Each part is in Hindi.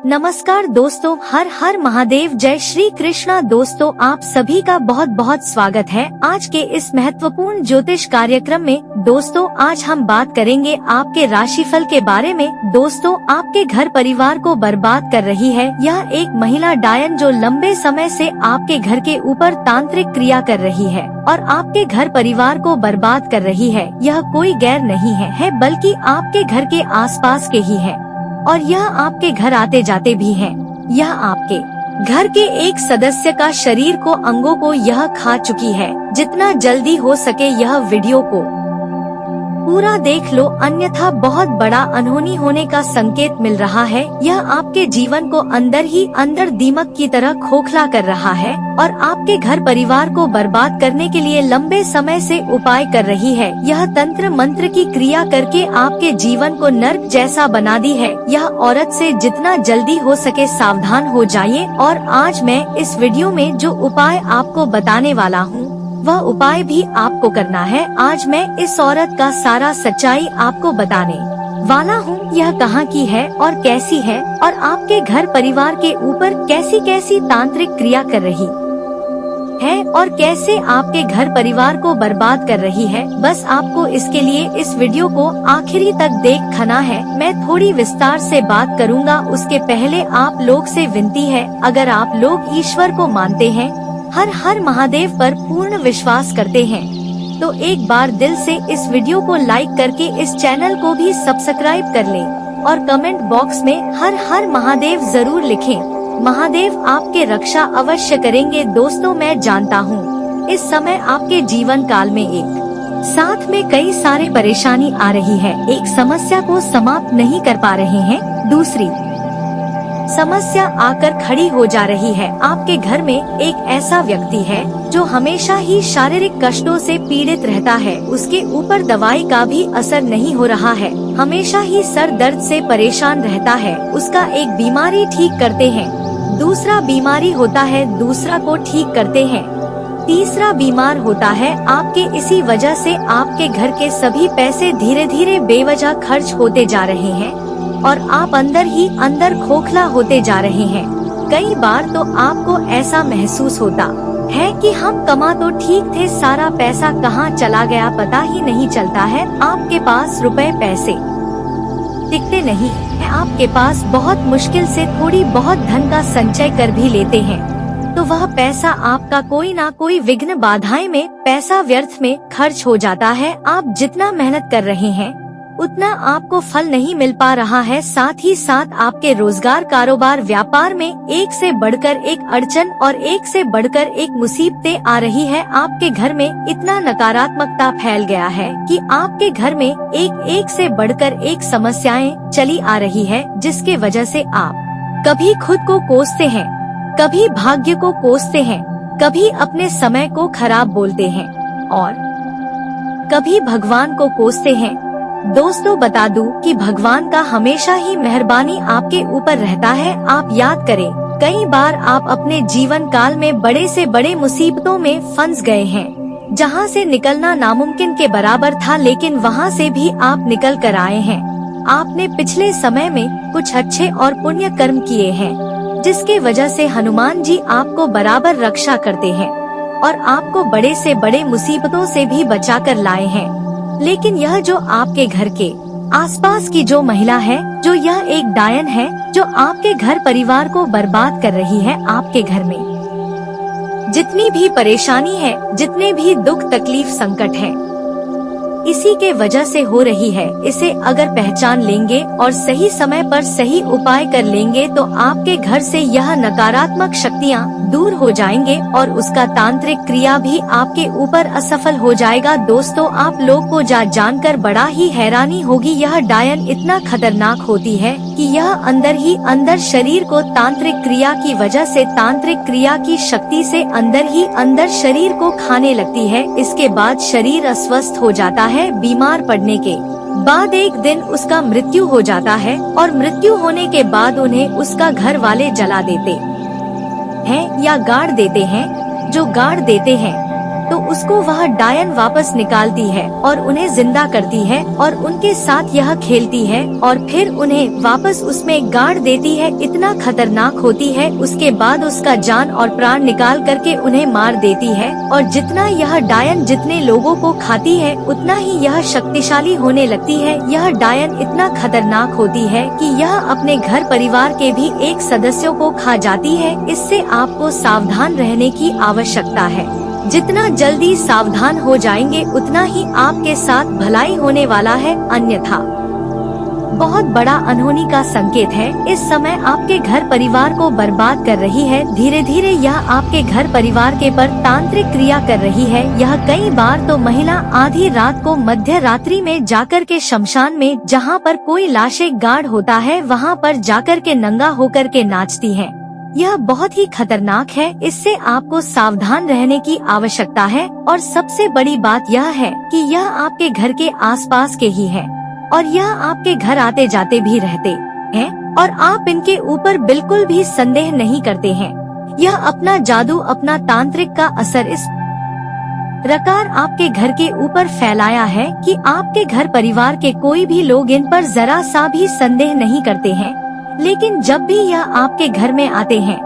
नमस्कार दोस्तों, हर हर महादेव, जय श्री कृष्णा। दोस्तों, आप सभी का बहुत बहुत स्वागत है आज के इस महत्वपूर्ण ज्योतिष कार्यक्रम में। दोस्तों, आज हम बात करेंगे आपके राशिफल के बारे में। दोस्तों, आपके घर परिवार को बर्बाद कर रही है यह एक महिला डायन, जो लंबे समय से आपके घर के ऊपर तांत्रिक क्रिया कर रही है और आपके घर परिवार को बर्बाद कर रही है। यह कोई गैर नहीं है बल्कि आपके घर के आसपास के ही है और यह आपके घर आते जाते भी हैं। यह आपके घर के एक सदस्य का शरीर को, अंगों को यह खा चुकी है। जितना जल्दी हो सके यह वीडियो को पूरा देख लो, अन्यथा बहुत बड़ा अनहोनी होने का संकेत मिल रहा है। यह आपके जीवन को अंदर ही अंदर दीमक की तरह खोखला कर रहा है और आपके घर परिवार को बर्बाद करने के लिए लंबे समय से उपाय कर रही है। यह तंत्र मंत्र की क्रिया करके आपके जीवन को नर्क जैसा बना दी है। यह औरत से जितना जल्दी हो सके सावधान हो जाइए। और आज मैं इस वीडियो में जो उपाय आपको बताने वाला हूँ वह उपाय भी आपको करना है। आज मैं इस औरत का सारा सच्चाई आपको बताने वाला हूँ। यह कहाँ की है और कैसी है और आपके घर परिवार के ऊपर कैसी कैसी तांत्रिक क्रिया कर रही है और कैसे आपके घर परिवार को बर्बाद कर रही है। बस आपको इसके लिए इस वीडियो को आखिरी तक देखना है। मैं थोड़ी विस्तार से बात करूँगा, उसके पहले आप लोग से विनती है, अगर आप लोग ईश्वर को मानते हैं, हर हर महादेव पर पूर्ण विश्वास करते हैं, तो एक बार दिल से इस वीडियो को लाइक करके इस चैनल को भी सब्सक्राइब कर लें और कमेंट बॉक्स में हर हर महादेव जरूर लिखें। महादेव आपके रक्षा अवश्य करेंगे। दोस्तों, मैं जानता हूँ इस समय आपके जीवन काल में एक साथ में कई सारे परेशानी आ रही है। एक समस्या को समाप्त नहीं कर पा रहे हैं, दूसरी समस्या आकर खड़ी हो जा रही है। आपके घर में एक ऐसा व्यक्ति है जो हमेशा ही शारीरिक कष्टों से पीड़ित रहता है। उसके ऊपर दवाई का भी असर नहीं हो रहा है। हमेशा ही सर दर्द से परेशान रहता है। उसका एक बीमारी ठीक करते हैं, दूसरा बीमारी होता है, दूसरा को ठीक करते हैं, तीसरा बीमार होता है। आपके इसी वजह से आपके घर के सभी पैसे धीरे धीरे बेवजह खर्च होते जा रहे हैं और आप अंदर ही अंदर खोखला होते जा रहे हैं। कई बार तो आपको ऐसा महसूस होता है कि हम कमा तो ठीक थे, सारा पैसा कहाँ चला गया पता ही नहीं चलता है। आपके पास रुपए पैसे टिकते नहीं है। आपके पास बहुत मुश्किल से थोड़ी बहुत धन का संचय कर भी लेते हैं तो वह पैसा आपका कोई ना कोई विघ्न बाधाएं में, पैसा व्यर्थ में खर्च हो जाता है। आप जितना मेहनत कर रहे हैं उतना आपको फल नहीं मिल पा रहा है। साथ ही साथ आपके रोजगार, कारोबार, व्यापार में एक से बढ़कर एक अड़चन और एक से बढ़कर एक मुसीबतें आ रही है। आपके घर में इतना नकारात्मकता फैल गया है कि आपके घर में एक से बढ़कर एक समस्याएं चली आ रही है, जिसके वजह से आप कभी खुद को कोसते हैं, कभी भाग्य को कोसते हैं, कभी अपने समय को खराब बोलते हैं और कभी भगवान को कोसते हैं। दोस्तों, बता दूं कि भगवान का हमेशा ही मेहरबानी आपके ऊपर रहता है। आप याद करें, कई बार आप अपने जीवन काल में बड़े से बड़े मुसीबतों में फंस गए हैं, जहां से निकलना नामुमकिन के बराबर था, लेकिन वहां से भी आप निकल कर आए हैं। आपने पिछले समय में कुछ अच्छे और पुण्य कर्म किए हैं, जिसके वजह से हनुमान जी आपको बराबर रक्षा करते हैं और आपको बड़े से बड़े मुसीबतों से भी बचा कर लाए हैं। लेकिन यह जो आपके घर के आसपास की जो महिला है, जो यह एक डायन है, जो आपके घर परिवार को बर्बाद कर रही है, आपके घर में जितनी भी परेशानी है, जितने भी दुख तकलीफ संकट है, इसी के वजह से हो रही है। इसे अगर पहचान लेंगे और सही समय पर सही उपाय कर लेंगे तो आपके घर से यह नकारात्मक शक्तियाँ दूर हो जाएंगे और उसका तांत्रिक क्रिया भी आपके ऊपर असफल हो जाएगा। दोस्तों, आप लोग को जानकर बड़ा ही हैरानी होगी। यह डायन इतना खतरनाक होती है कि यह अंदर ही अंदर शरीर को तांत्रिक क्रिया की वजह से, तांत्रिक क्रिया की शक्ति से अंदर ही अंदर शरीर को खाने लगती है। इसके बाद शरीर अस्वस्थ हो जाता है। बीमार पड़ने के बाद एक दिन उसका मृत्यु हो जाता है और मृत्यु होने के बाद उन्हें उसका घर वाले जला देते हैं या गाड़ देते हैं। जो गाड़ देते हैं तो उसको वह डायन वापस निकालती है और उन्हें जिंदा करती है और उनके साथ यह खेलती है और फिर उन्हें वापस उसमें गाड़ देती है। इतना खतरनाक होती है। उसके बाद उसका जान और प्राण निकाल करके उन्हें मार देती है। और जितना यह डायन जितने लोगों को खाती है उतना ही यह शक्तिशाली होने लगती है। यह डायन इतना खतरनाक होती है कि यह अपने घर परिवार के भी एक सदस्यों को खा जाती है। इससे आपको सावधान रहने की आवश्यकता है। जितना जल्दी सावधान हो जाएंगे उतना ही आपके साथ भलाई होने वाला है, अन्यथा बहुत बड़ा अनहोनी का संकेत है। इस समय आपके घर परिवार को बर्बाद कर रही है। धीरे धीरे यह आपके घर परिवार के पर तांत्रिक क्रिया कर रही है। यह कई बार तो महिला आधी रात को मध्य रात्रि में जाकर के शमशान में जहां पर कोई लाशें गाड़ होता है वहां पर जाकर के नंगा होकर के नाचती है। यह बहुत ही खतरनाक है। इससे आपको सावधान रहने की आवश्यकता है। और सबसे बड़ी बात यह है कि यह आपके घर के आसपास के ही है और यह आपके घर आते जाते भी रहते हैं और आप इनके ऊपर बिल्कुल भी संदेह नहीं करते हैं। यह अपना जादू, अपना तांत्रिक का असर इस प्रकार आपके घर के ऊपर फैलाया है कि आपके घर परिवार के कोई भी लोग इन पर जरा सा भी संदेह नहीं करते हैं। लेकिन जब भी यह आपके घर में आते हैं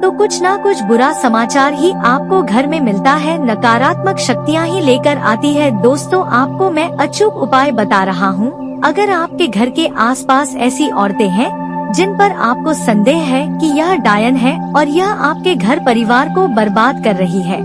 तो कुछ ना कुछ बुरा समाचार ही आपको घर में मिलता है। नकारात्मक शक्तियाँ ही लेकर आती है। दोस्तों, आपको मैं अचूक उपाय बता रहा हूँ। अगर आपके घर के आसपास ऐसी औरतें हैं जिन पर आपको संदेह है कि यह डायन है और यह आपके घर परिवार को बर्बाद कर रही है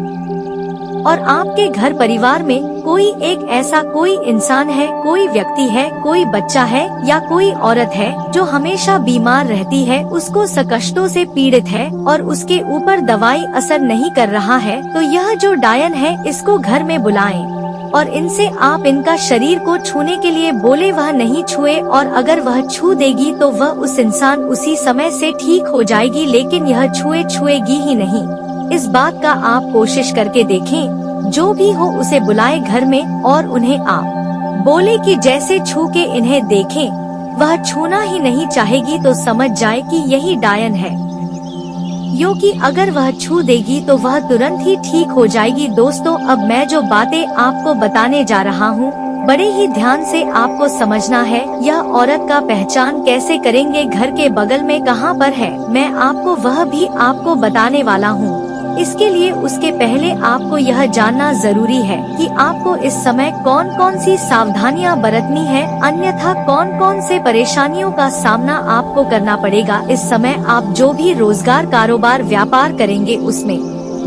और आपके घर परिवार में कोई एक ऐसा कोई इंसान है, कोई व्यक्ति है, कोई बच्चा है या कोई औरत है जो हमेशा बीमार रहती है, उसको सकष्टों से पीड़ित है और उसके ऊपर दवाई असर नहीं कर रहा है, तो यह जो डायन है इसको घर में बुलाएं और इनसे आप इनका शरीर को छूने के लिए बोले, वह नहीं छुए और अगर वह छू देगी तो वह उस इंसान उसी समय से ठीक हो जाएगी, लेकिन यह छुएगी ही नहीं। इस बात का आप कोशिश करके देखें। जो भी हो उसे बुलाए घर में और उन्हें आप बोले कि जैसे छू के इन्हें देखें। वह छूना ही नहीं चाहेगी तो समझ जाए कि यही डायन है, क्योंकि अगर वह छू देगी तो वह तुरंत ही ठीक हो जाएगी। दोस्तों, अब मैं जो बातें आपको बताने जा रहा हूँ बड़े ही ध्यान से आपको समझना है। यह औरत का पहचान कैसे करेंगे, घर के बगल में कहाँ पर है, मैं आपको वह भी आपको बताने वाला हूँ। इसके लिए उसके पहले आपको यह जानना जरूरी है कि आपको इस समय कौन कौन सी सावधानियां बरतनी है, अन्यथा कौन कौन से परेशानियों का सामना आपको करना पड़ेगा। इस समय आप जो भी रोजगार, कारोबार, व्यापार करेंगे उसमें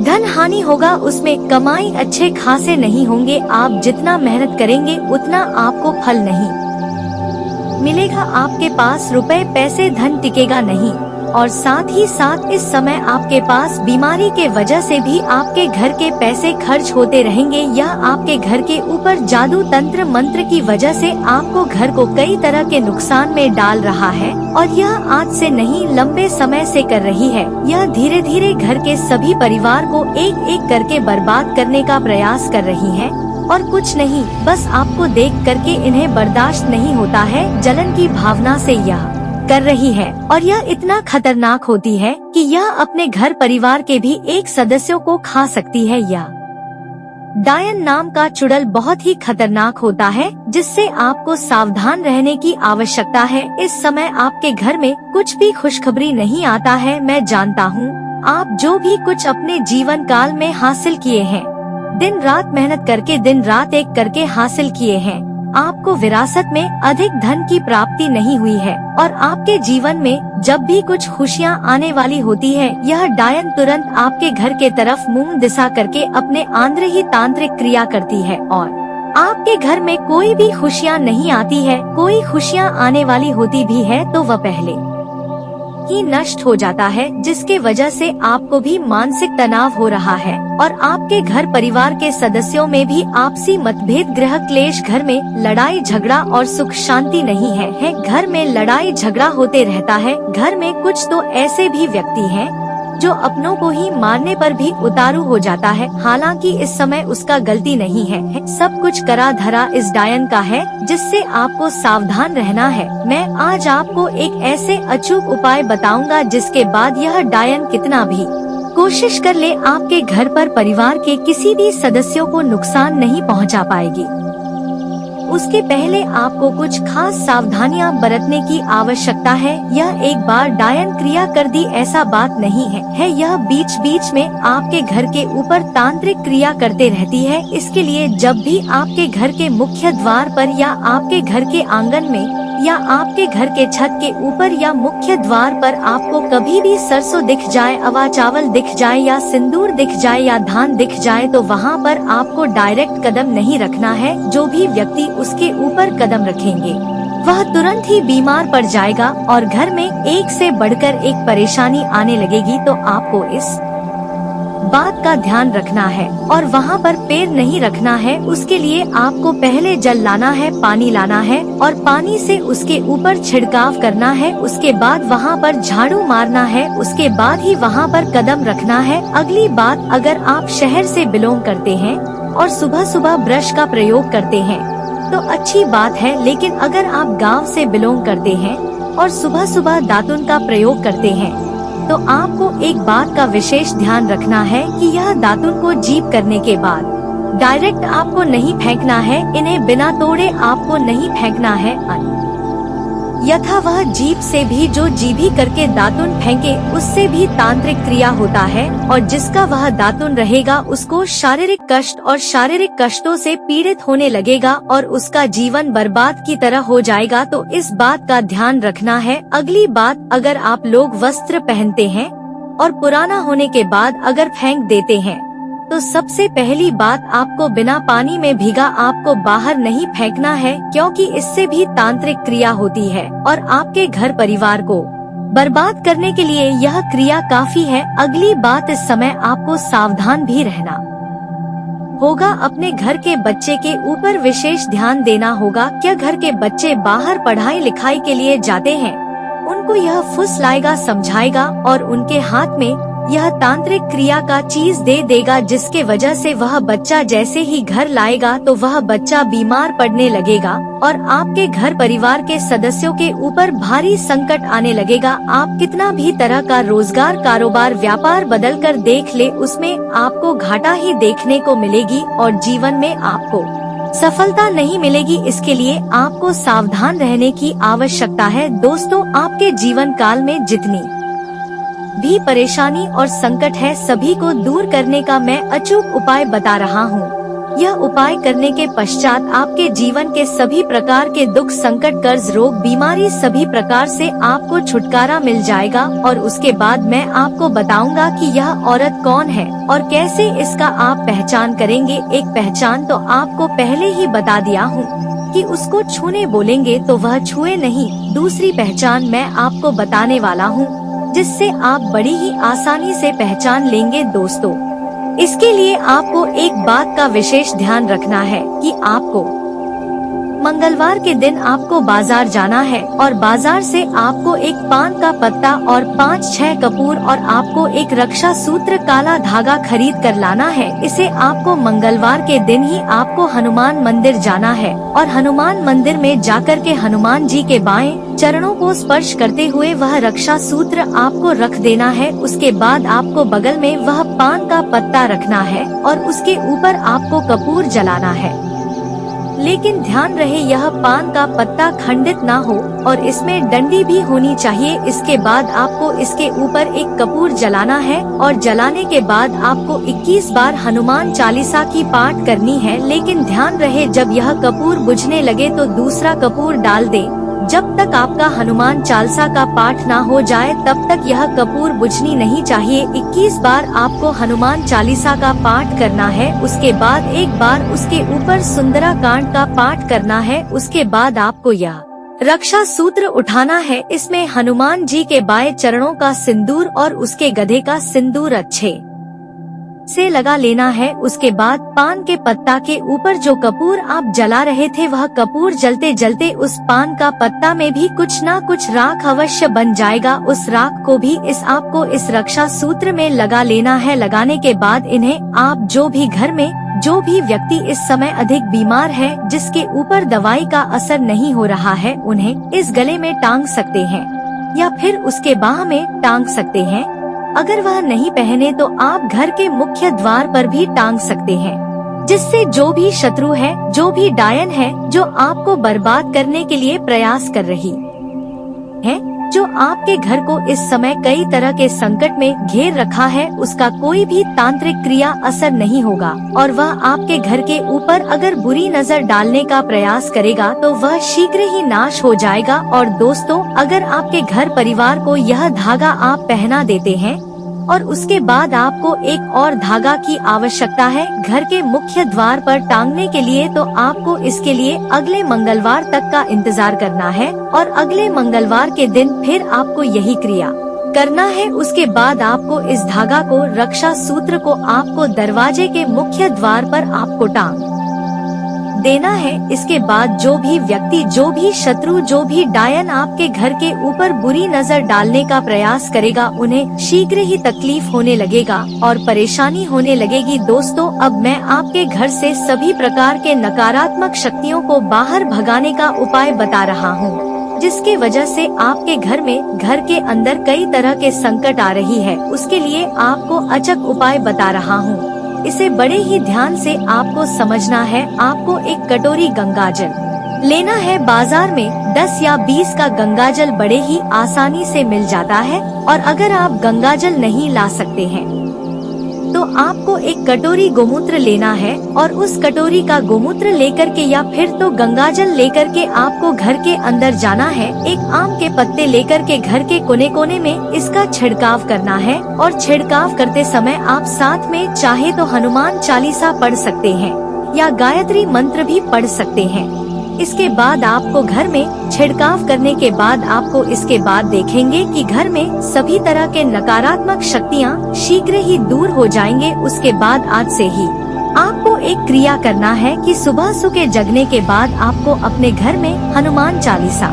धन हानि होगा, उसमें कमाई अच्छे खासे नहीं होंगे। आप जितना मेहनत करेंगे उतना आपको फल नहीं मिलेगा। आपके पास रुपए पैसे धन टिकेगा नहीं और साथ ही साथ इस समय आपके पास बीमारी के वजह से भी आपके घर के पैसे खर्च होते रहेंगे। यह आपके घर के ऊपर जादू तंत्र मंत्र की वजह से आपको घर को कई तरह के नुकसान में डाल रहा है और यह आज से नहीं लंबे समय से कर रही है। यह धीरे धीरे घर के सभी परिवार को एक एक करके बर्बाद करने का प्रयास कर रही है और कुछ नहीं, बस आपको देख करके इन्हें बर्दाश्त नहीं होता है, जलन की भावना से यह कर रही है। और यह इतना खतरनाक होती है कि यह अपने घर परिवार के भी एक सदस्यों को खा सकती है। यह डायन नाम का चुड़ैल बहुत ही खतरनाक होता है, जिससे आपको सावधान रहने की आवश्यकता है। इस समय आपके घर में कुछ भी खुशखबरी नहीं आता है। मैं जानता हूँ आप जो भी कुछ अपने जीवन काल में हासिल किए हैं, दिन रात मेहनत करके, दिन रात एक करके हासिल किए हैं, आपको विरासत में अधिक धन की प्राप्ति नहीं हुई है और आपके जीवन में जब भी कुछ खुशियाँ आने वाली होती है, यह डायन तुरंत आपके घर के तरफ मुंह दिशा करके अपने आंद्र ही तांत्रिक क्रिया करती है और आपके घर में कोई भी खुशियाँ नहीं आती है। कोई खुशियाँ आने वाली होती भी है तो वह पहले ही नष्ट हो जाता है, जिसके वजह से आपको भी मानसिक तनाव हो रहा है और आपके घर परिवार के सदस्यों में भी आपसी मतभेद, गृह क्लेश, घर में लड़ाई झगड़ा और सुख शांति नहीं है। घर में लड़ाई झगड़ा होते रहता है। घर में कुछ तो ऐसे भी व्यक्ति हैं जो अपनों को ही मारने पर भी उतारू हो जाता है, हालांकि इस समय उसका गलती नहीं है। सब कुछ करा धरा इस डायन का है, जिससे आपको सावधान रहना है। मैं आज आपको एक ऐसे अचूक उपाय बताऊंगा जिसके बाद यह डायन कितना भी कोशिश कर ले आपके घर पर परिवार के किसी भी सदस्यों को नुकसान नहीं पहुंचा पाएगी। उसके पहले आपको कुछ खास सावधानियां बरतने की आवश्यकता है। यह एक बार डायन क्रिया कर दी ऐसा बात नहीं है यह बीच बीच में आपके घर के ऊपर तांत्रिक क्रिया करते रहती है। इसके लिए जब भी आपके घर के मुख्य द्वार पर या आपके घर के आंगन में या आपके घर के छत के ऊपर या मुख्य द्वार पर आपको कभी भी सरसों दिख जाए, अवा चावल दिख जाए या सिंदूर दिख जाए या धान दिख जाए तो वहाँ पर आपको डायरेक्ट कदम नहीं रखना है। जो भी व्यक्ति उसके ऊपर कदम रखेंगे वह तुरंत ही बीमार पड़ जाएगा और घर में एक से बढ़कर एक परेशानी आने लगेगी। तो आपको इस बात का ध्यान रखना है और वहाँ पर पैर नहीं रखना है। उसके लिए आपको पहले जल लाना है, पानी लाना है और पानी से उसके ऊपर छिड़काव करना है। उसके बाद वहाँ पर झाड़ू मारना है, उसके बाद ही वहाँ पर कदम रखना है। अगली बात, अगर आप शहर से बिलोंग करते हैं और सुबह सुबह ब्रश का प्रयोग करते हैं तो अच्छी बात है, लेकिन अगर आप गाँव से बिलोंग करते हैं और सुबह सुबह दातुन का प्रयोग करते हैं तो आपको एक बात का विशेष ध्यान रखना है कि यह दातुन को जीभ करने के बाद डायरेक्ट आपको नहीं फेंकना है। इन्हें बिना तोड़े आपको नहीं फेंकना है, यथा वह जीभ से भी जो जीभी करके दातुन फेंके उससे भी तांत्रिक क्रिया होता है और जिसका वह दातुन रहेगा उसको शारीरिक कष्ट और शारीरिक कष्टों से पीड़ित होने लगेगा और उसका जीवन बर्बाद की तरह हो जाएगा। तो इस बात का ध्यान रखना है। अगली बात, अगर आप लोग वस्त्र पहनते हैं और पुराना होने के बाद अगर फेंक देते हैं तो सबसे पहली बात, आपको बिना पानी में भीगा आपको बाहर नहीं फेंकना है, क्योंकि इससे भी तांत्रिक क्रिया होती है और आपके घर परिवार को बर्बाद करने के लिए यह क्रिया काफी है। अगली बात, इस समय आपको सावधान भी रहना होगा। अपने घर के बच्चे के ऊपर विशेष ध्यान देना होगा। क्या घर के बच्चे बाहर पढ़ाई लिखाई के लिए जाते हैं, उनको यह फुसलाएगा, समझाएगा और उनके हाथ में यह तांत्रिक क्रिया का चीज दे देगा, जिसके वजह से वह बच्चा जैसे ही घर लाएगा तो वह बच्चा बीमार पड़ने लगेगा और आपके घर परिवार के सदस्यों के ऊपर भारी संकट आने लगेगा। आप कितना भी तरह का रोजगार, कारोबार, व्यापार बदल कर देख ले, उसमें आपको घाटा ही देखने को मिलेगी और जीवन में आपको सफलता नहीं मिलेगी। इसके लिए आपको सावधान रहने की आवश्यकता है। दोस्तों, आपके जीवन काल में जितनी भी परेशानी और संकट है सभी को दूर करने का मैं अचूक उपाय बता रहा हूँ। यह उपाय करने के पश्चात आपके जीवन के सभी प्रकार के दुख, संकट, कर्ज, रोग, बीमारी सभी प्रकार से आपको छुटकारा मिल जाएगा। और उसके बाद मैं आपको बताऊंगा कि यह औरत कौन है और कैसे इसका आप पहचान करेंगे। एक पहचान तो आपको पहले ही बता दिया हूँ कि उसको छूने बोलेंगे तो वह छुए नहीं। दूसरी पहचान मैं आपको बताने वाला हूँ जिससे आप बड़ी ही आसानी से पहचान लेंगे। दोस्तों, इसके लिए आपको एक बात का विशेष ध्यान रखना है कि आपको मंगलवार के दिन आपको बाजार जाना है और बाजार से आपको एक पान का पत्ता और 5-6 कपूर और आपको एक रक्षा सूत्र, काला धागा खरीद कर लाना है। इसे आपको मंगलवार के दिन ही आपको हनुमान मंदिर जाना है और हनुमान मंदिर में जाकर के हनुमान जी के बाएं चरणों को स्पर्श करते हुए वह रक्षा सूत्र आपको रख देना है। उसके बाद आपको बगल में वह पान का पत्ता रखना है और उसके ऊपर आपको कपूर जलाना है। लेकिन ध्यान रहे यह पान का पत्ता खंडित ना हो और इसमें डंडी भी होनी चाहिए। इसके बाद आपको इसके ऊपर एक कपूर जलाना है और जलाने के बाद आपको 21 बार हनुमान चालीसा की पाठ करनी है। लेकिन ध्यान रहे जब यह कपूर बुझने लगे तो दूसरा कपूर डाल दे। जब तक आपका हनुमान चालीसा का पाठ ना हो जाए तब तक यह कपूर बुझनी नहीं चाहिए। 21 बार आपको हनुमान चालीसा का पाठ करना है। उसके बाद एक बार उसके ऊपर सुंदरा कांड का पाठ करना है। उसके बाद आपको यह रक्षा सूत्र उठाना है। इसमें हनुमान जी के बाएं चरणों का सिंदूर और उसके गधे का सिंदूर अच्छे से लगा लेना है। उसके बाद पान के पत्ता के ऊपर जो कपूर आप जला रहे थे वह कपूर जलते जलते उस पान का पत्ता में भी कुछ ना कुछ राख अवश्य बन जाएगा। उस राख को भी आपको इस रक्षा सूत्र में लगा लेना है। लगाने के बाद इन्हें आप जो भी घर में जो भी व्यक्ति इस समय अधिक बीमार है, जिसके ऊपर दवाई का असर नहीं हो रहा है, उन्हें इस गले में टांग सकते हैं या फिर उसके बाह में टांग सकते हैं। अगर वह नहीं पहने तो आप घर के मुख्य द्वार पर भी टांग सकते हैं, जिससे जो भी शत्रु है, जो भी डायन है, जो आपको बर्बाद करने के लिए प्रयास कर रही है, जो आपके घर को इस समय कई तरह के संकट में घेर रखा है, उसका कोई भी तांत्रिक क्रिया असर नहीं होगा और वह आपके घर के ऊपर अगर बुरी नजर डालने का प्रयास करेगा तो वह शीघ्र ही नाश हो जाएगा। और दोस्तों, अगर आपके घर परिवार को यह धागा आप पहना देते हैं और उसके बाद आपको एक और धागा की आवश्यकता है घर के मुख्य द्वार पर टांगने के लिए, तो आपको इसके लिए अगले मंगलवार तक का इंतजार करना है और अगले मंगलवार के दिन फिर आपको यही क्रिया करना है। उसके बाद आपको इस धागा को, रक्षा सूत्र को आपको दरवाजे के मुख्य द्वार पर आपको टांग देना है। इसके बाद जो भी व्यक्ति, जो भी शत्रु, जो भी डायन आपके घर के ऊपर बुरी नजर डालने का प्रयास करेगा, उन्हें शीघ्र ही तकलीफ होने लगेगा और परेशानी होने लगेगी। दोस्तों, अब मैं आपके घर से सभी प्रकार के नकारात्मक शक्तियों को बाहर भगाने का उपाय बता रहा हूँ, जिसके वजह से आपके घर में, घर के अंदर कई तरह के संकट आ रही है। उसके लिए आपको अचक उपाय बता रहा हूँ, इसे बड़े ही ध्यान से आपको समझना है। आपको एक कटोरी गंगाजल लेना है। बाजार में 10 या 20 का गंगाजल बड़े ही आसानी से मिल जाता है। और अगर आप गंगाजल नहीं ला सकते हैं तो आपको एक कटोरी गोमूत्र लेना है और उस कटोरी का गोमूत्र लेकर के या फिर तो गंगाजल लेकर के आपको घर के अंदर जाना है। एक आम के पत्ते लेकर के घर के कोने कोने में इसका छिड़काव करना है और छिड़काव करते समय आप साथ में चाहे तो हनुमान चालीसा पढ़ सकते हैं या गायत्री मंत्र भी पढ़ सकते हैं। इसके बाद आपको घर में छिड़काव करने के बाद आपको इसके बाद देखेंगे कि घर में सभी तरह के नकारात्मक शक्तियाँ शीघ्र ही दूर हो जाएंगे। उसके बाद आज से ही आपको एक क्रिया करना है कि सुबह सुबह जगने के बाद आपको अपने घर में हनुमान चालीसा,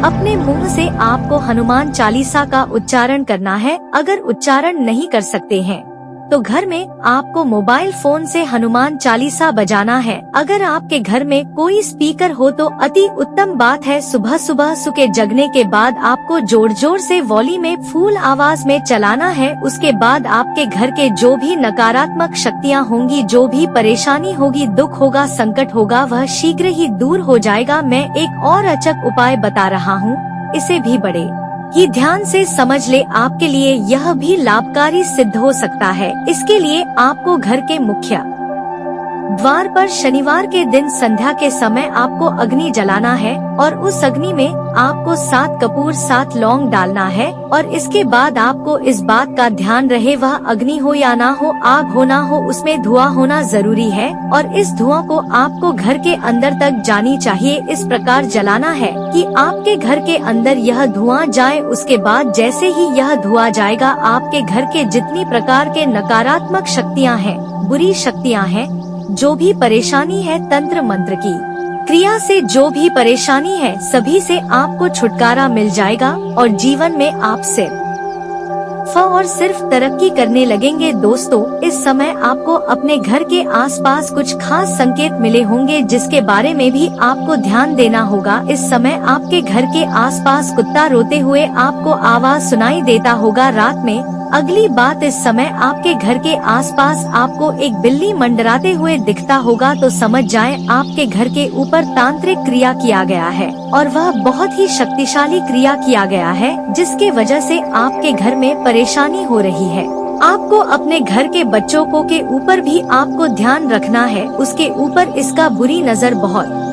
अपने मुंह से आपको हनुमान चालीसा का उच्चारण करना है। अगर उच्चारण नहीं कर सकते हैं तो घर में आपको मोबाइल फोन से हनुमान चालीसा बजाना है। अगर आपके घर में कोई स्पीकर हो तो अति उत्तम बात है। सुबह सुबह सुके जगने के बाद आपको जोर जोर से वॉल्यूम में फुल आवाज में चलाना है। उसके बाद आपके घर के जो भी नकारात्मक शक्तियाँ होंगी, जो भी परेशानी होगी, दुख होगा, संकट होगा, वह शीघ्र ही दूर हो जाएगा। मैं एक और अचक उपाय बता रहा हूँ, इसे भी बड़े ही ध्यान से समझ ले, आपके लिए यह भी लाभकारी सिद्ध हो सकता है। इसके लिए आपको घर के मुख्य द्वार पर शनिवार के दिन संध्या के समय आपको अग्नि जलाना है और उस अग्नि में आपको 7 कपूर 7 लौंग डालना है। और इसके बाद आपको इस बात का ध्यान रहे, वह अग्नि हो या ना हो, आग हो ना हो, उसमें धुआं होना जरूरी है और इस धुआं को आपको घर के अंदर तक जानी चाहिए। इस प्रकार जलाना है कि आपके घर के अंदर यह धुआं जाए। उसके बाद जैसे ही यह धुआं जाएगा, आपके घर के जितनी प्रकार के नकारात्मक शक्तियाँ हैं, बुरी शक्तियाँ हैं, जो भी परेशानी है, तंत्र मंत्र की क्रिया से जो भी परेशानी है, सभी से आपको छुटकारा मिल जाएगा और जीवन में आप सिर्फ तरक्की करने लगेंगे। दोस्तों, इस समय आपको अपने घर के आसपास कुछ खास संकेत मिले होंगे जिसके बारे में भी आपको ध्यान देना होगा। इस समय आपके घर के आसपास कुत्ता रोते हुए आपको आवाज सुनाई देता होगा रात में। अगली बात, इस समय आपके घर के आसपास आपको एक बिल्ली मंडराते हुए दिखता होगा तो समझ जाएं आपके घर के ऊपर तांत्रिक क्रिया किया गया है और वह बहुत ही शक्तिशाली क्रिया किया गया है, जिसके वजह से आपके घर में परेशानी हो रही है। आपको अपने घर के बच्चों को के ऊपर भी आपको ध्यान रखना है। उसके ऊपर इसका बुरी नजर बहुत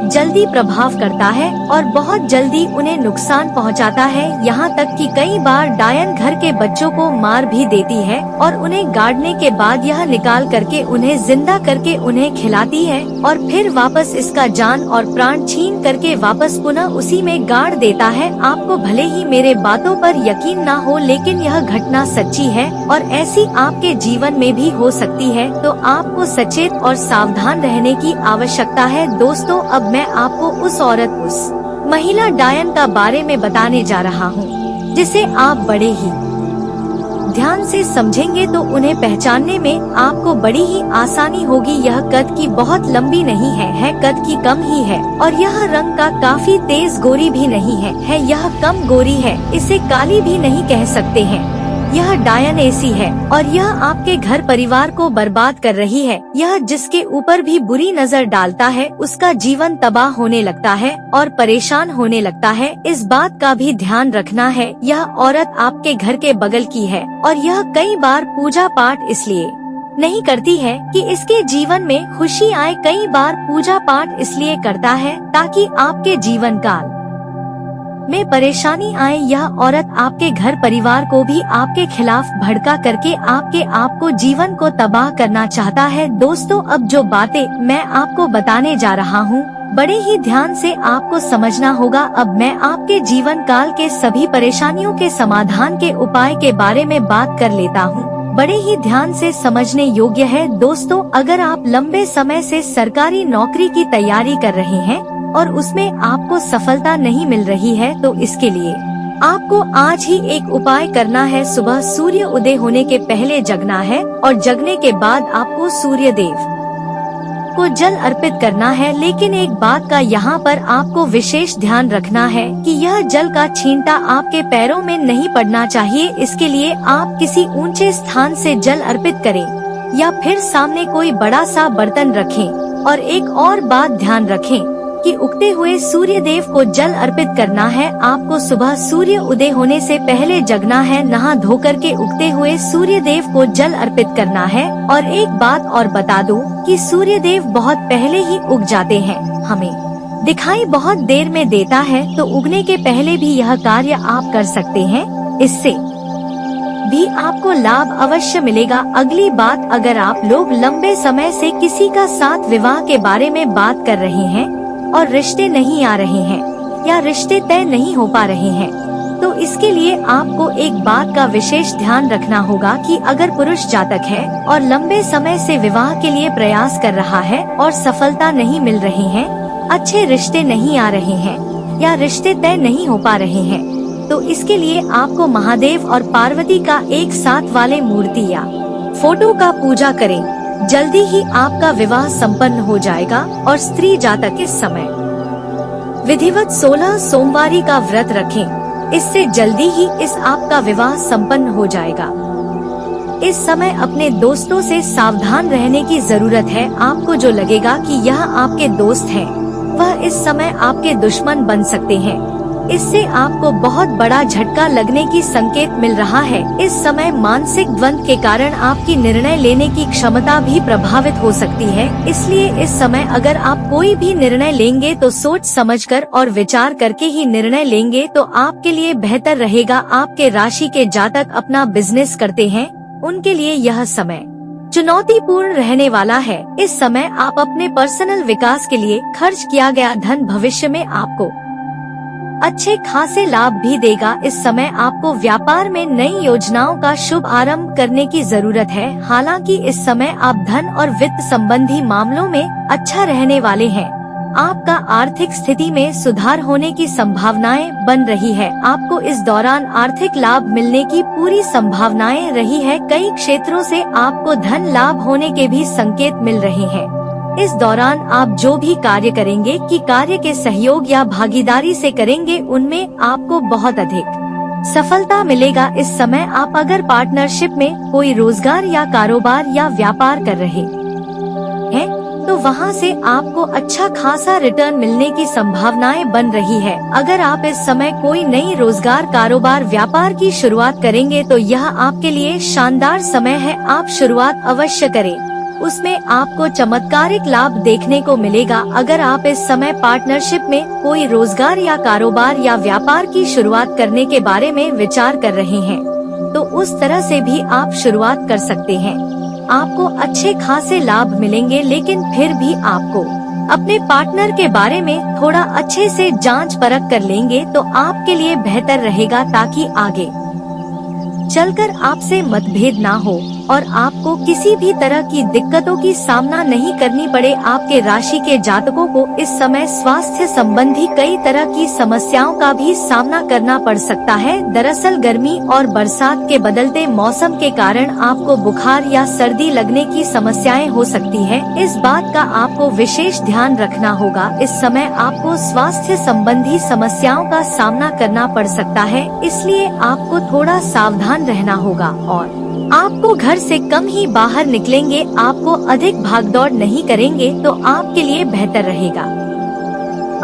जल्दी प्रभाव करता है और बहुत जल्दी उन्हें नुकसान पहुंचाता है। यहाँ तक कि कई बार डायन घर के बच्चों को मार भी देती है और उन्हें गाड़ने के बाद यह निकाल करके उन्हें जिंदा करके उन्हें खिलाती है और फिर वापस इसका जान और प्राण छीन करके वापस पुनः उसी में गाड़ देता है। आपको भले ही मेरे बातों पर यकीन ना हो, लेकिन यह घटना सच्ची है और ऐसी आपके जीवन में भी हो सकती है, तो आपको सचेत और सावधान रहने की आवश्यकता है। दोस्तों, अब मैं आपको उस औरत, उस महिला डायन का बारे में बताने जा रहा हूँ जिसे आप बड़े ही ध्यान से समझेंगे तो उन्हें पहचानने में आपको बड़ी ही आसानी होगी। यह कद की बहुत लंबी नहीं है कद की कम ही है और यह रंग का काफी तेज गोरी भी नहीं है यह कम गोरी है, इसे काली भी नहीं कह सकते हैं। यह डायनेसी है और यह आपके घर परिवार को बर्बाद कर रही है। यह जिसके ऊपर भी बुरी नजर डालता है उसका जीवन तबाह होने लगता है और परेशान होने लगता है। इस बात का भी ध्यान रखना है। यह औरत आपके घर के बगल की है और यह कई बार पूजा पाठ इसलिए नहीं करती है कि इसके जीवन में खुशी आए। कई बार पूजा पाठ इसलिए करता है ताकि आपके जीवन काल में परेशानी आए। यह औरत आपके घर परिवार को भी आपके खिलाफ भड़का करके आपको जीवन को तबाह करना चाहता है। दोस्तों, अब जो बातें मैं आपको बताने जा रहा हूँ बड़े ही ध्यान से आपको समझना होगा। अब मैं आपके जीवन काल के सभी परेशानियों के समाधान के उपाय के बारे में बात कर लेता हूँ। बड़े ही ध्यान से समझने योग्य है। दोस्तों, अगर आप लंबे समय से सरकारी नौकरी की तैयारी कर रहे हैं और उसमें आपको सफलता नहीं मिल रही है तो इसके लिए आपको आज ही एक उपाय करना है। सुबह सूर्य उदय होने के पहले जगना है और जगने के बाद आपको सूर्य देव को जल अर्पित करना है। लेकिन एक बात का यहाँ पर आपको विशेष ध्यान रखना है कि यह जल का छींटा आपके पैरों में नहीं पड़ना चाहिए। इसके लिए आप किसी ऊंचे स्थान से जल अर्पित करें या फिर सामने कोई बड़ा सा बर्तन रखें। और एक और बात ध्यान रखें कि उगते हुए सूर्य देव को जल अर्पित करना है। आपको सुबह सूर्य उदय होने से पहले जगना है, नहा धोकर के उगते हुए सूर्य देव को जल अर्पित करना है। और एक बात और बता दूं कि सूर्य देव बहुत पहले ही उग जाते हैं। हमें दिखाई बहुत देर में देता है तो उगने के पहले भी यह कार्य आप कर सकते हैं। इससे भी आपको लाभ अवश्य मिलेगा। अगली बात, अगर आप लोग लंबे समय से किसी का साथ विवाह के बारे में बात कर रहे हैं और रिश्ते नहीं आ रहे हैं या रिश्ते तय नहीं हो पा रहे हैं तो इसके लिए आपको एक बात का विशेष ध्यान रखना होगा कि अगर पुरुष जातक है और लंबे समय से विवाह के लिए प्रयास कर रहा है और सफलता नहीं मिल रही है, अच्छे रिश्ते नहीं आ रहे हैं या रिश्ते तय नहीं हो पा रहे हैं तो इसके लिए आपको महादेव और पार्वती का एक साथ वाले मूर्ति या फोटो का पूजा करें। जल्दी ही आपका विवाह संपन्न हो जाएगा। और स्त्री जातक इस समय विधिवत 16 सोमवारी का व्रत रखें, इससे जल्दी ही आपका विवाह संपन्न हो जाएगा। इस समय अपने दोस्तों से सावधान रहने की जरूरत है। आपको जो लगेगा कि यह आपके दोस्त हैं, वह इस समय आपके दुश्मन बन सकते हैं। इससे आपको बहुत बड़ा झटका लगने की संकेत मिल रहा है। इस समय मानसिक द्वंद्व के कारण आपकी निर्णय लेने की क्षमता भी प्रभावित हो सकती है। इसलिए इस समय अगर आप कोई भी निर्णय लेंगे तो सोच समझकर और विचार करके ही निर्णय लेंगे तो आपके लिए बेहतर रहेगा। आपके राशि के जातक अपना बिजनेस करते हैं, उनके लिए यह समय चुनौतीपूर्ण रहने वाला है। इस समय आप अपने पर्सनल विकास के लिए खर्च किया गया धन भविष्य में आपको अच्छे खासे लाभ भी देगा। इस समय आपको व्यापार में नई योजनाओं का शुभ आरंभ करने की जरूरत है। हालांकि इस समय आप धन और वित्त संबंधी मामलों में अच्छा रहने वाले हैं। आपका आर्थिक स्थिति में सुधार होने की संभावनाएं बन रही है। आपको इस दौरान आर्थिक लाभ मिलने की पूरी संभावनाएं रही है। कई क्षेत्रों से आपको धन लाभ होने के भी संकेत मिल रहे हैं। इस दौरान आप जो भी कार्य करेंगे कि कार्य के सहयोग या भागीदारी से करेंगे, उनमें आपको बहुत अधिक सफलता मिलेगा। इस समय आप अगर पार्टनरशिप में कोई रोजगार या कारोबार या व्यापार कर रहे हैं तो वहां से आपको अच्छा खासा रिटर्न मिलने की संभावनाएं बन रही है। अगर आप इस समय कोई नई रोजगार कारोबार व्यापार की शुरुआत करेंगे तो यह आपके लिए शानदार समय है। आप शुरुआत अवश्य करें, उसमें आपको चमत्कारिक लाभ देखने को मिलेगा। अगर आप इस समय पार्टनरशिप में कोई रोजगार या कारोबार या व्यापार की शुरुआत करने के बारे में विचार कर रहे हैं तो उस तरह से भी आप शुरुआत कर सकते हैं। आपको अच्छे खासे लाभ मिलेंगे, लेकिन फिर भी आपको अपने पार्टनर के बारे में थोड़ा अच्छे से जांच परख कर लेंगे तो आपके लिए बेहतर रहेगा, ताकि आगे चलकर आपसे मतभेद ना हो और आपको किसी भी तरह की दिक्कतों की सामना नहीं करनी पड़े। आपके राशि के जातकों को इस समय स्वास्थ्य संबंधी कई तरह की समस्याओं का भी सामना करना पड़ सकता है। दरअसल गर्मी और बरसात के बदलते मौसम के कारण आपको बुखार या सर्दी लगने की समस्याएं हो सकती है। इस बात का आपको विशेष ध्यान रखना होगा। इस समय आपको स्वास्थ्य संबंधी समस्याओं का सामना करना पड़ सकता है, इसलिए आपको थोड़ा सावधान रहना होगा और आपको घर से कम ही बाहर निकलेंगे। आपको अधिक भागदौड़ नहीं करेंगे तो आपके लिए बेहतर रहेगा।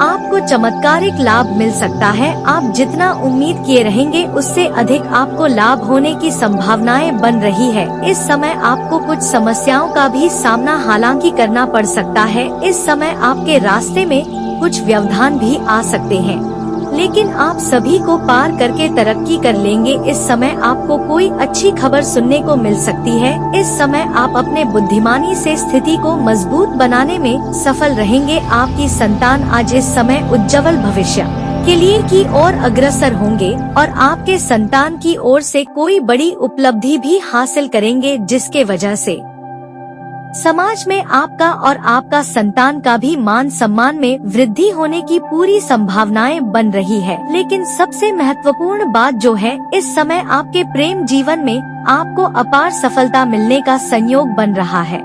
आपको चमत्कारिक लाभ मिल सकता है। आप जितना उम्मीद किए रहेंगे उससे अधिक आपको लाभ होने की संभावनाएं बन रही है। इस समय आपको कुछ समस्याओं का भी सामना हालांकि करना पड़ सकता है। इस समय आपके रास्ते में कुछ व्यवधान भी आ सकते हैं, लेकिन आप सभी को पार करके तरक्की कर लेंगे। इस समय आपको कोई अच्छी खबर सुनने को मिल सकती है। इस समय आप अपने बुद्धिमानी से स्थिति को मजबूत बनाने में सफल रहेंगे। आपकी संतान आज इस समय उज्जवल भविष्य के लिए की ओर अग्रसर होंगे और आपके संतान की ओर से कोई बड़ी उपलब्धि भी हासिल करेंगे, जिसके वजह से समाज में आपका और आपका संतान का भी मान सम्मान में वृद्धि होने की पूरी संभावनाएं बन रही है। लेकिन सबसे महत्वपूर्ण बात जो है, इस समय आपके प्रेम जीवन में आपको अपार सफलता मिलने का संयोग बन रहा है।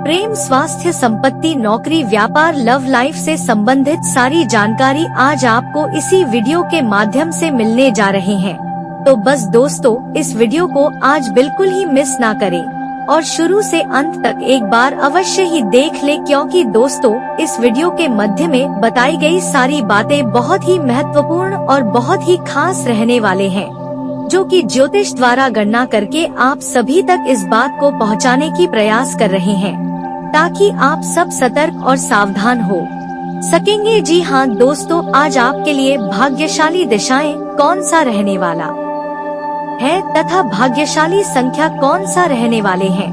प्रेम, स्वास्थ्य, संपत्ति, नौकरी, व्यापार, लव लाइफ से संबंधित सारी जानकारी आज आपको इसी वीडियो के माध्यम से मिलने जा रहे हैं। तो बस दोस्तों, इस वीडियो को आज बिल्कुल ही मिस ना करें और शुरू से अंत तक एक बार अवश्य ही देख ले, क्योंकि दोस्तों इस वीडियो के मध्य में बताई गई सारी बातें बहुत ही महत्वपूर्ण और बहुत ही खास रहने वाले हैं, जो कि ज्योतिष द्वारा गणना करके आप सभी तक इस बात को पहुंचाने की प्रयास कर रहे हैं, ताकि आप सब सतर्क और सावधान हो सकेंगे। जी हाँ दोस्तों, आज आपके लिए भाग्यशाली दिशाएं कौन सा रहने वाला है तथा भाग्यशाली संख्या कौन सा रहने वाले हैं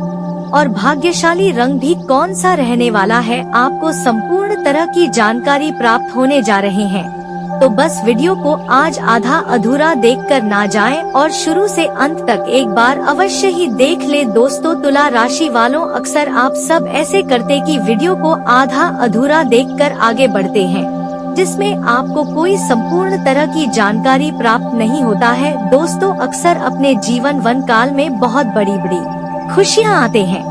और भाग्यशाली रंग भी कौन सा रहने वाला है, आपको संपूर्ण तरह की जानकारी प्राप्त होने जा रहे हैं। तो बस वीडियो को आज आधा अधूरा देखकर ना जाएं और शुरू से अंत तक एक बार अवश्य ही देख ले। दोस्तों तुला राशि वालों, अक्सर आप सब ऐसे करते कि वीडियो को आधा अधूरा देखकर आगे बढ़ते हैं, जिसमें आपको कोई संपूर्ण तरह की जानकारी प्राप्त नहीं होता है। दोस्तों अक्सर अपने जीवन वन काल में बहुत बड़ी बड़ी खुशियाँ आते हैं।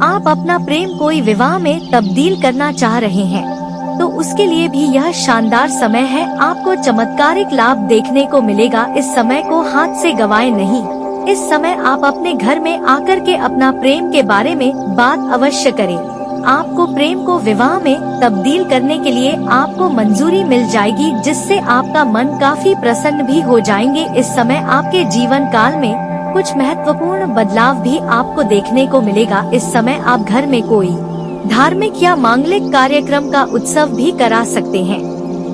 आप अपना प्रेम कोई विवाह में तब्दील करना चाह रहे हैं, तो उसके लिए भी यह शानदार समय है। आपको चमत्कारिक लाभ देखने को मिलेगा। इस समय को हाथ से गवाए नहीं। इस समय आप अपने घर में आकर के अपना प्रेम के बारे में बात अवश्य करें। आपको प्रेम को विवाह में तब्दील करने के लिए आपको मंजूरी मिल जाएगी, जिससे आपका मन काफी प्रसन्न भी हो जाएंगे। इस समय आपके जीवन काल में कुछ महत्वपूर्ण बदलाव भी आपको देखने को मिलेगा। इस समय आप घर में कोई धार्मिक या मांगलिक कार्यक्रम का उत्सव भी करा सकते हैं।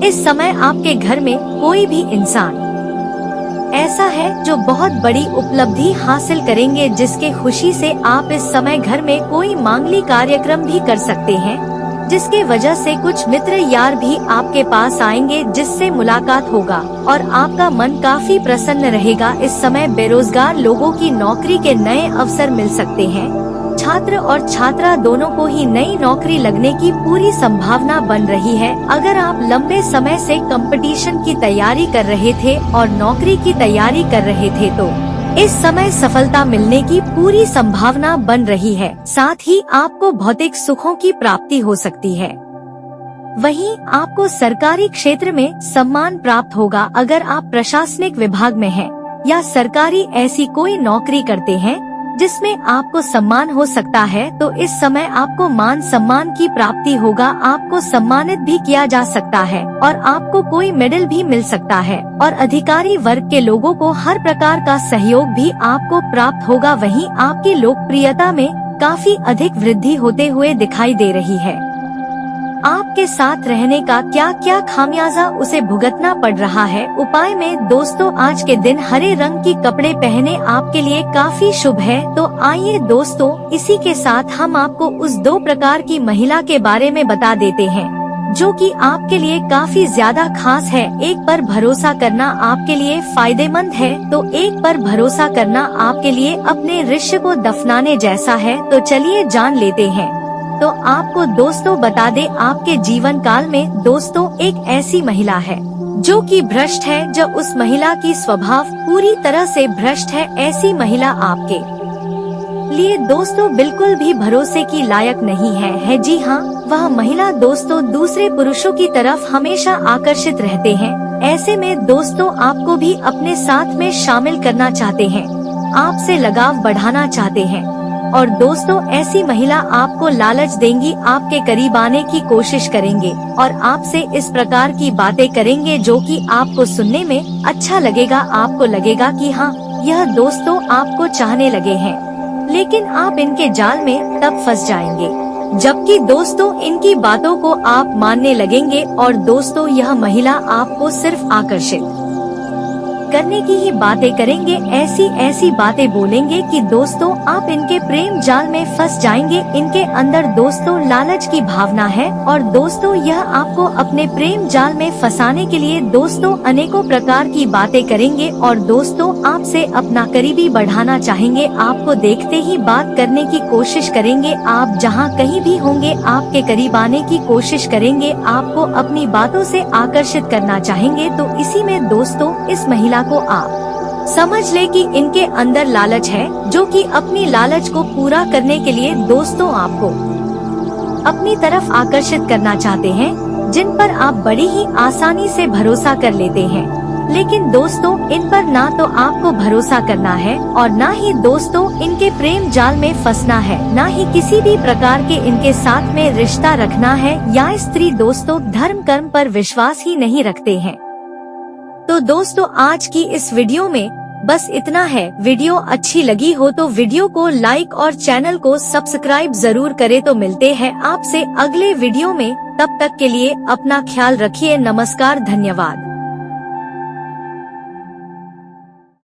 इस समय आपके घर में कोई भी इंसान ऐसा है जो बहुत बड़ी उपलब्धि हासिल करेंगे, जिसके खुशी से आप इस समय घर में कोई मांगलिक कार्यक्रम भी कर सकते हैं, जिसके वजह से कुछ मित्र यार भी आपके पास आएंगे, जिससे मुलाकात होगा और आपका मन काफी प्रसन्न रहेगा। इस समय बेरोजगार लोगों की नौकरी के नए अवसर मिल सकते हैं। छात्र और छात्रा दोनों को ही नई नौकरी लगने की पूरी संभावना बन रही है। अगर आप लंबे समय से कंपटीशन की तैयारी कर रहे थे और नौकरी की तैयारी कर रहे थे, तो इस समय सफलता मिलने की पूरी संभावना बन रही है। साथ ही आपको भौतिक सुखों की प्राप्ति हो सकती है। वहीं आपको सरकारी क्षेत्र में सम्मान प्राप्त होगा। अगर आप प्रशासनिक विभाग में हैं या सरकारी ऐसी कोई नौकरी करते हैं जिसमें आपको सम्मान हो सकता है, तो इस समय आपको मान सम्मान की प्राप्ति होगा। आपको सम्मानित भी किया जा सकता है और आपको कोई मेडल भी मिल सकता है और अधिकारी वर्ग के लोगों को हर प्रकार का सहयोग भी आपको प्राप्त होगा। वहीं आपकी लोकप्रियता में काफी अधिक वृद्धि होते हुए दिखाई दे रही है। आपके साथ रहने का क्या क्या खामियाजा उसे भुगतना पड़ रहा है। उपाय में दोस्तों, आज के दिन हरे रंग की कपड़े पहने आपके लिए काफी शुभ है। तो आइए दोस्तों, इसी के साथ हम आपको उस 2 प्रकार की महिला के बारे में बता देते हैं जो कि आपके लिए काफी ज्यादा खास है। एक पर भरोसा करना आपके लिए फायदेमंद है, तो एक पर भरोसा करना आपके लिए अपने रिश्ते को दफनाने जैसा है। तो चलिए जान लेते हैं। तो आपको दोस्तों बता दे, आपके जीवन काल में दोस्तों एक ऐसी महिला है जो कि भ्रष्ट है। जब उस महिला की स्वभाव पूरी तरह से भ्रष्ट है, ऐसी महिला आपके लिए दोस्तों बिल्कुल भी भरोसे की लायक नहीं है। जी हाँ, वह महिला दोस्तों दूसरे पुरुषों की तरफ हमेशा आकर्षित रहते हैं। ऐसे में दोस्तों आपको भी अपने साथ में शामिल करना चाहते हैं, आपसे लगाव बढ़ाना चाहते हैं। और दोस्तों ऐसी महिला आपको लालच देंगी, आपके करीब आने की कोशिश करेंगे और आपसे इस प्रकार की बातें करेंगे जो कि आपको सुनने में अच्छा लगेगा। आपको लगेगा कि हाँ, यह दोस्तों आपको चाहने लगे हैं, लेकिन आप इनके जाल में तब फंस जाएंगे जबकि दोस्तों इनकी बातों को आप मानने लगेंगे। और दोस्तों यह महिला आपको सिर्फ आकर्षित करने की ही बातें करेंगे, ऐसी बातें बोलेंगे कि दोस्तों आप इनके प्रेम जाल में फंस जाएंगे। इनके अंदर दोस्तों लालच की भावना है और दोस्तों यह आपको अपने प्रेम जाल में फंसाने के लिए दोस्तों अनेकों प्रकार की बातें करेंगे और दोस्तों आपसे अपना करीबी बढ़ाना चाहेंगे। आपको देखते ही बात करने की कोशिश करेंगे, आप जहां कहीं भी होंगे आपके करीब आने की कोशिश करेंगे, आपको अपनी बातों से आकर्षित करना चाहेंगे। तो इसी में दोस्तों इस महिला को आप समझ ले कि इनके अंदर लालच है, जो कि अपनी लालच को पूरा करने के लिए दोस्तों आपको अपनी तरफ आकर्षित करना चाहते हैं, जिन पर आप बड़ी ही आसानी से भरोसा कर लेते हैं। लेकिन दोस्तों इन पर ना तो आपको भरोसा करना है और ना ही दोस्तों इनके प्रेम जाल में फंसना है, ना ही किसी भी प्रकार के इनके साथ में रिश्ता रखना है। या स्त्री दोस्तों धर्म कर्म पर विश्वास ही नहीं रखते हैं। तो दोस्तों आज की इस वीडियो में बस इतना है। वीडियो अच्छी लगी हो तो वीडियो को लाइक और चैनल को सब्सक्राइब जरूर करें। तो मिलते हैं आपसे अगले वीडियो में, तब तक के लिए अपना ख्याल रखिए। नमस्कार, धन्यवाद।